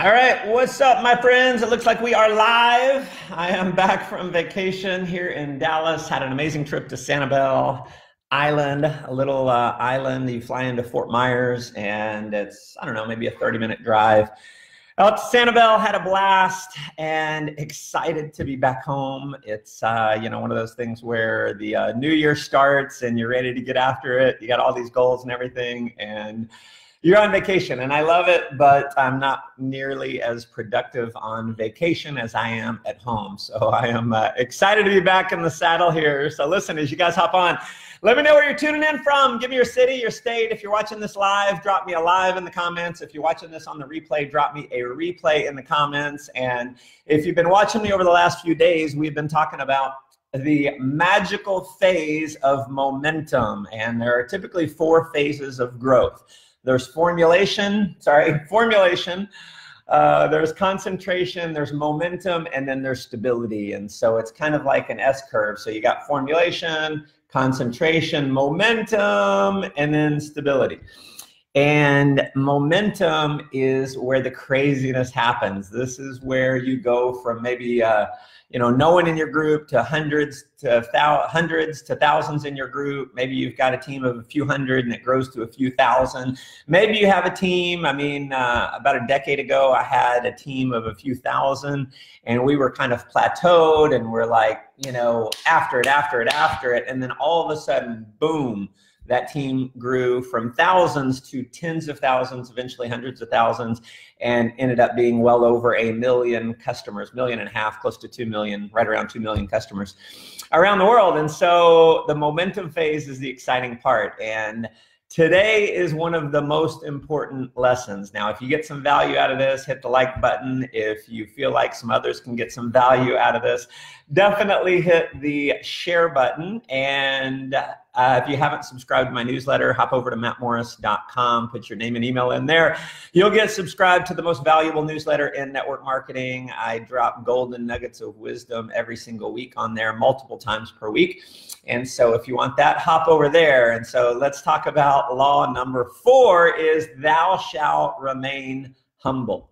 All right, what's up, my friends? It looks like we are live. I am back from vacation here in Dallas. Had an amazing trip to Sanibel Island, a little island. You fly into Fort Myers, and it's, I don't know, maybe a 30-minute drive out to Sanibel. Had a blast and excited to be back home. It's, one of those things where the new year starts and you're ready to get after it. You got all these goals and everything, and you're on vacation, and I love it, but I'm not nearly as productive on vacation as I am at home. So I am excited to be back in the saddle here. So listen, as you guys hop on, let me know where you're tuning in from. Give me your city, your state. If you're watching this live, drop me a live in the comments. If you're watching this on the replay, drop me a replay in the comments. And if you've been watching me over the last few days, we've been talking about the magical phase of momentum. And there are typically 4 phases of growth. There's formulation, there's concentration, there's momentum, and then there's stability. And so it's kind of like an S curve. So you got formulation, concentration, momentum, and then stability. And momentum is where the craziness happens. This is where you go from maybe no one in your group to hundreds to thousands in your group. Maybe you've got a team of a few hundred and it grows to a few thousand. Maybe you have a team. I mean, about a decade ago, I had a team of a few thousand, and we were kind of plateaued, and we're like, after it. And then all of a sudden, boom, that team grew from thousands to tens of thousands, eventually hundreds of thousands, and ended up being well over 1 million customers, 1.5 million, close to 2 million, right around 2 million customers around the world. And so the momentum phase is the exciting part. And today is one of the most important lessons. Now, if you get some value out of this, hit the like button. If you feel like some others can get some value out of this, definitely hit the share button. And if you haven't subscribed to my newsletter, hop over to mattmorris.com, put your name and email in there. You'll get subscribed to the most valuable newsletter in network marketing. I drop golden nuggets of wisdom every single week on there, multiple times per week. And so if you want that, hop over there. And so let's talk about law number 4 is thou shalt remain humble.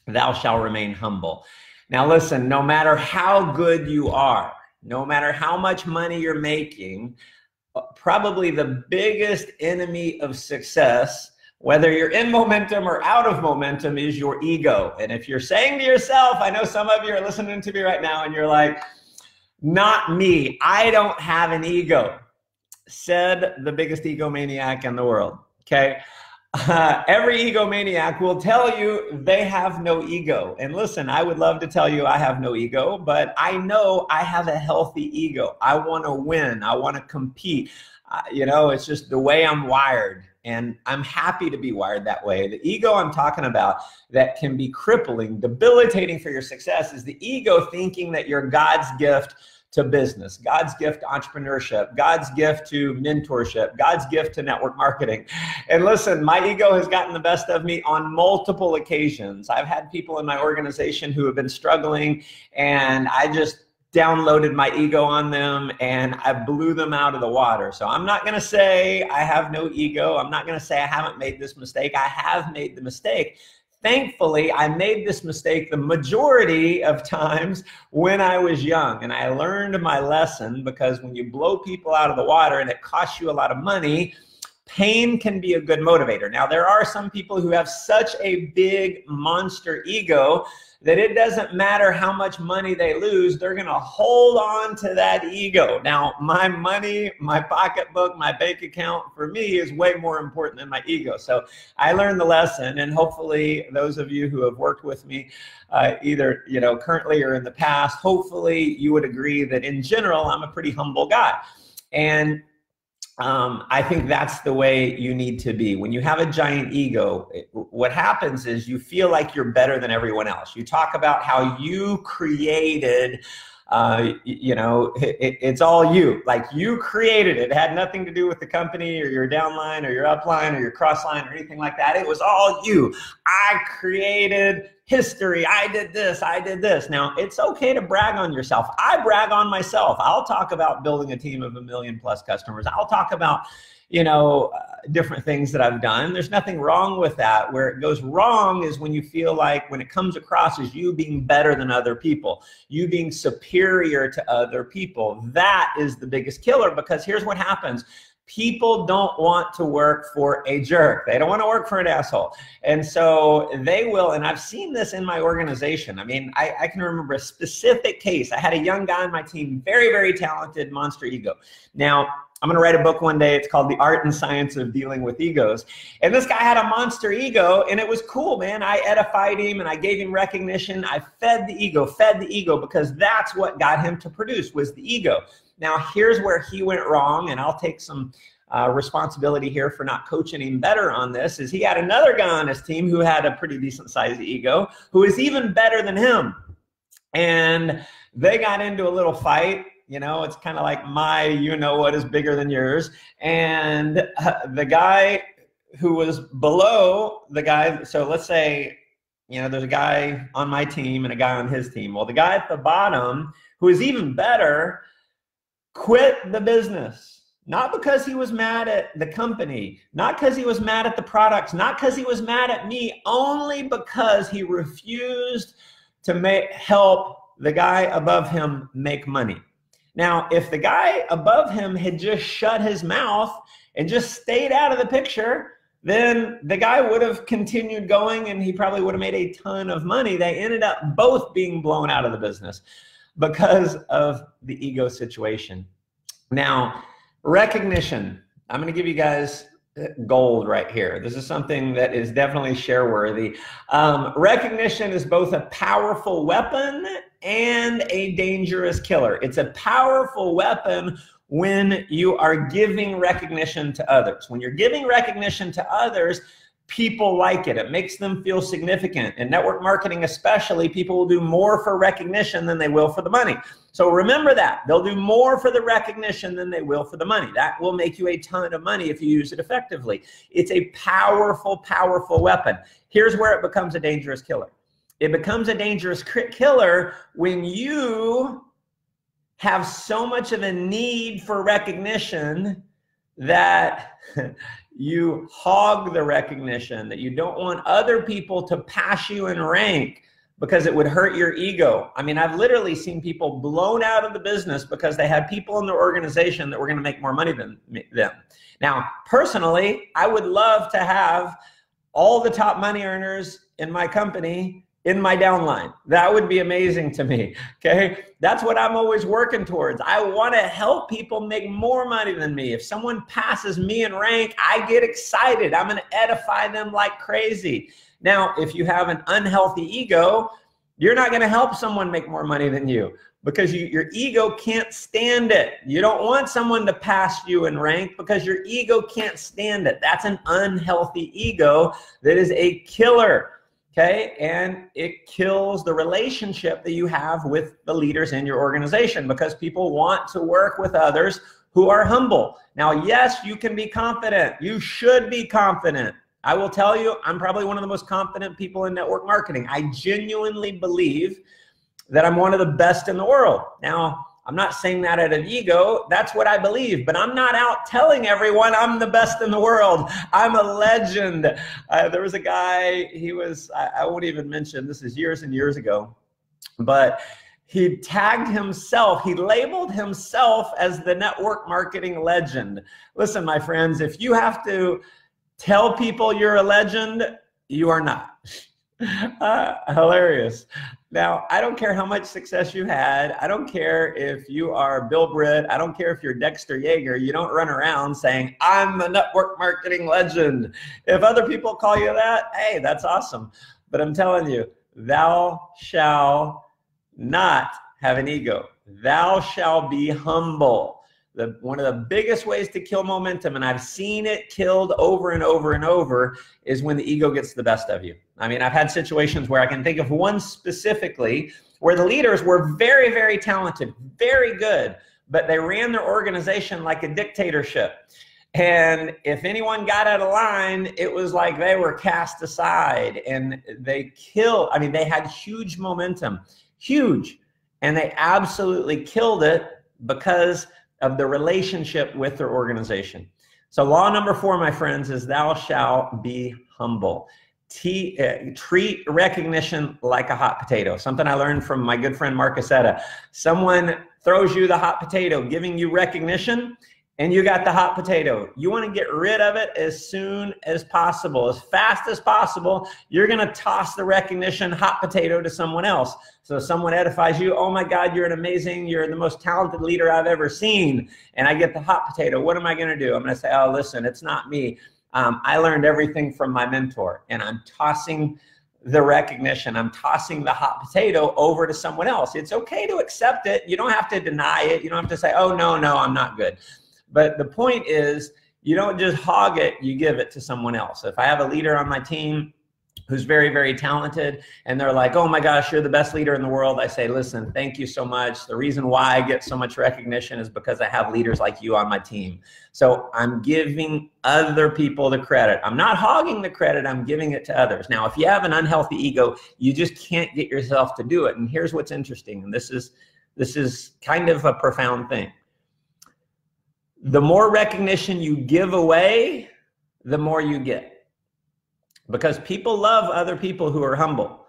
Thou shalt remain humble. Now listen, no matter how good you are, no matter how much money you're making, probably the biggest enemy of success, whether you're in momentum or out of momentum, is your ego. And if you're saying to yourself, I know some of you are listening to me right now and you're like, not me, I don't have an ego, said the biggest egomaniac in the world, okay? Every egomaniac will tell you they have no ego. And listen, I would love to tell you I have no ego, but I know I have a healthy ego. I want to win. I want to compete. It's just the way I'm wired. And I'm happy to be wired that way. The ego I'm talking about that can be crippling, debilitating for your success is the ego thinking that you're God's gift to business, God's gift to entrepreneurship, God's gift to mentorship, God's gift to network marketing. And listen, my ego has gotten the best of me on multiple occasions. I've had people in my organization who have been struggling, and I just downloaded my ego on them and I blew them out of the water. So I'm not going to say I have no ego. I'm not going to say I haven't made this mistake. I have made the mistake. Thankfully, I made this mistake the majority of times when I was young, and I learned my lesson, because when you blow people out of the water and it costs you a lot of money, pain can be a good motivator. Now, there are some people who have such a big monster ego that it doesn't matter how much money they lose, they're gonna hold on to that ego. Now, my money, my pocketbook, my bank account, for me, is way more important than my ego. So I learned the lesson, and hopefully those of you who have worked with me, either currently or in the past, hopefully you would agree that in general, I'm a pretty humble guy. And I think that's the way you need to be. When you have a giant ego, what happens is you feel like you're better than everyone else. You talk about how you created, it's all you. Like, you created it. It had nothing to do with the company or your downline or your upline or your crossline or anything like that. It was all you. I created history. I did this. I did this. Now, it's okay to brag on yourself. I brag on myself. I'll talk about building a team of 1 million+ customers. I'll talk about different things that I've done. There's nothing wrong with that. Where it goes wrong is when you feel like when it comes across as you being better than other people, you being superior to other people. That is the biggest killer, because here's what happens. People don't want to work for a jerk. They don't want to work for an asshole. And so they will, and I've seen this in my organization. I mean, I can remember a specific case. I had a young guy on my team, very, very talented, monster ego. Now, I'm going to write a book one day. It's called The Art and Science of Dealing with Egos. And this guy had a monster ego, and it was cool, man. I edified him, and I gave him recognition. I fed the ego, because that's what got him to produce, was the ego. Now, here's where he went wrong, and I'll take some responsibility here for not coaching him better on this, is he had another guy on his team who had a pretty decent sized ego, who is even better than him. And they got into a little fight. You know, it's kind of like my, you know what is bigger than yours. And the guy who was below the guy, so let's say, you know, there's a guy on my team and a guy on his team. Well, the guy at the bottom, who is even better, quit the business. Not because he was mad at the company, not because he was mad at the products, not because he was mad at me, only because he refused to help the guy above him make money. Now, if the guy above him had just shut his mouth and just stayed out of the picture, then the guy would have continued going and he probably would have made a ton of money. They ended up both being blown out of the business because of the ego situation. Now, recognition. I'm going to give you guys gold right here. This is something that is definitely share worthy. Recognition is both a powerful weapon and a dangerous killer. It's a powerful weapon when you are giving recognition to others. When you're giving recognition to others, people like it. It makes them feel significant. In network marketing especially, people will do more for recognition than they will for the money. So remember that. They'll do more for the recognition than they will for the money. That will make you a ton of money if you use it effectively. It's a powerful, powerful weapon. Here's where it becomes a dangerous killer. It becomes a dangerous killer when you have so much of a need for recognition that you hog the recognition, that you don't want other people to pass you in rank because it would hurt your ego. I mean, I've literally seen people blown out of the business because they had people in their organization that were going to make more money than them. Now, personally, I would love to have all the top money earners in my company in my downline. That would be amazing to me, okay? That's what I'm always working towards. I want to help people make more money than me. If someone passes me in rank, I get excited. I'm going to edify them like crazy. Now, if you have an unhealthy ego, you're not going to help someone make more money than you because your ego can't stand it. You don't want someone to pass you in rank because your ego can't stand it. That's an unhealthy ego that is a killer. Okay, and it kills the relationship that you have with the leaders in your organization because people want to work with others who are humble. Now, yes, you can be confident. You should be confident. I will tell you, I'm probably one of the most confident people in network marketing. I genuinely believe that I'm one of the best in the world. Now, I'm not saying that out of ego. That's what I believe. But I'm not out telling everyone I'm the best in the world. I'm a legend. There was a guy, I won't even mention, this is years and years ago, but he tagged himself, he labeled himself as the network marketing legend. Listen, my friends, if you have to tell people you're a legend, you are not. Hilarious. Now, I don't care how much success you had. I don't care if you are Bill Britt. I don't care if you're Dexter Yeager. You don't run around saying, I'm the network marketing legend. If other people call you that, hey, that's awesome. But I'm telling you, thou shalt not have an ego. Thou shalt be humble. One of the biggest ways to kill momentum, and I've seen it killed over and over and over, is when the ego gets the best of you. I mean, I've had situations where I can think of one specifically where the leaders were very, very talented, very good, but they ran their organization like a dictatorship. And if anyone got out of line, it was like they were cast aside and they had huge momentum, huge, and they absolutely killed it because of the relationship with their organization. So law number 4, my friends, is thou shalt be humble. Treat recognition like a hot potato. Something I learned from my good friend Mark Aceta. Someone throws you the hot potato, giving you recognition, and you got the hot potato. You want to get rid of it as soon as possible, as fast as possible. You're going to toss the recognition hot potato to someone else. So someone edifies you, oh my God, you're you're the most talented leader I've ever seen. And I get the hot potato. What am I going to do? I'm going to say, oh, listen, it's not me. I learned everything from my mentor, and I'm tossing the recognition. I'm tossing the hot potato over to someone else. It's okay to accept it. You don't have to deny it. You don't have to say, oh, no, I'm not good. But the point is, you don't just hog it, you give it to someone else. If I have a leader on my team who's very, very talented, and they're like, oh my gosh, you're the best leader in the world, I say, listen, thank you so much. The reason why I get so much recognition is because I have leaders like you on my team. So I'm giving other people the credit. I'm not hogging the credit, I'm giving it to others. Now, if you have an unhealthy ego, you just can't get yourself to do it. And here's what's interesting, and this is kind of a profound thing. The more recognition you give away, the more you get. Because people love other people who are humble.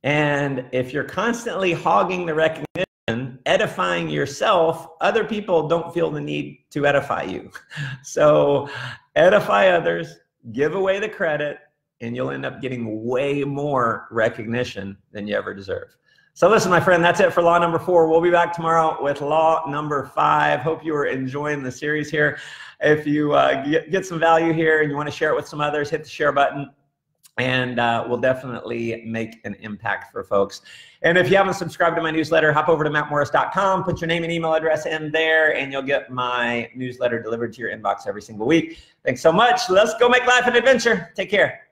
And if you're constantly hogging the recognition, edifying yourself, other people don't feel the need to edify you. So edify others, give away the credit, and you'll end up getting way more recognition than you ever deserve. So listen, my friend, that's it for law number 4. We'll be back tomorrow with law number 5. Hope you are enjoying the series here. If you get some value here and you want to share it with some others, hit the share button, and we'll definitely make an impact for folks. And if you haven't subscribed to my newsletter, hop over to mattmorris.com, put your name and email address in there, and you'll get my newsletter delivered to your inbox every single week. Thanks so much. Let's go make life an adventure. Take care.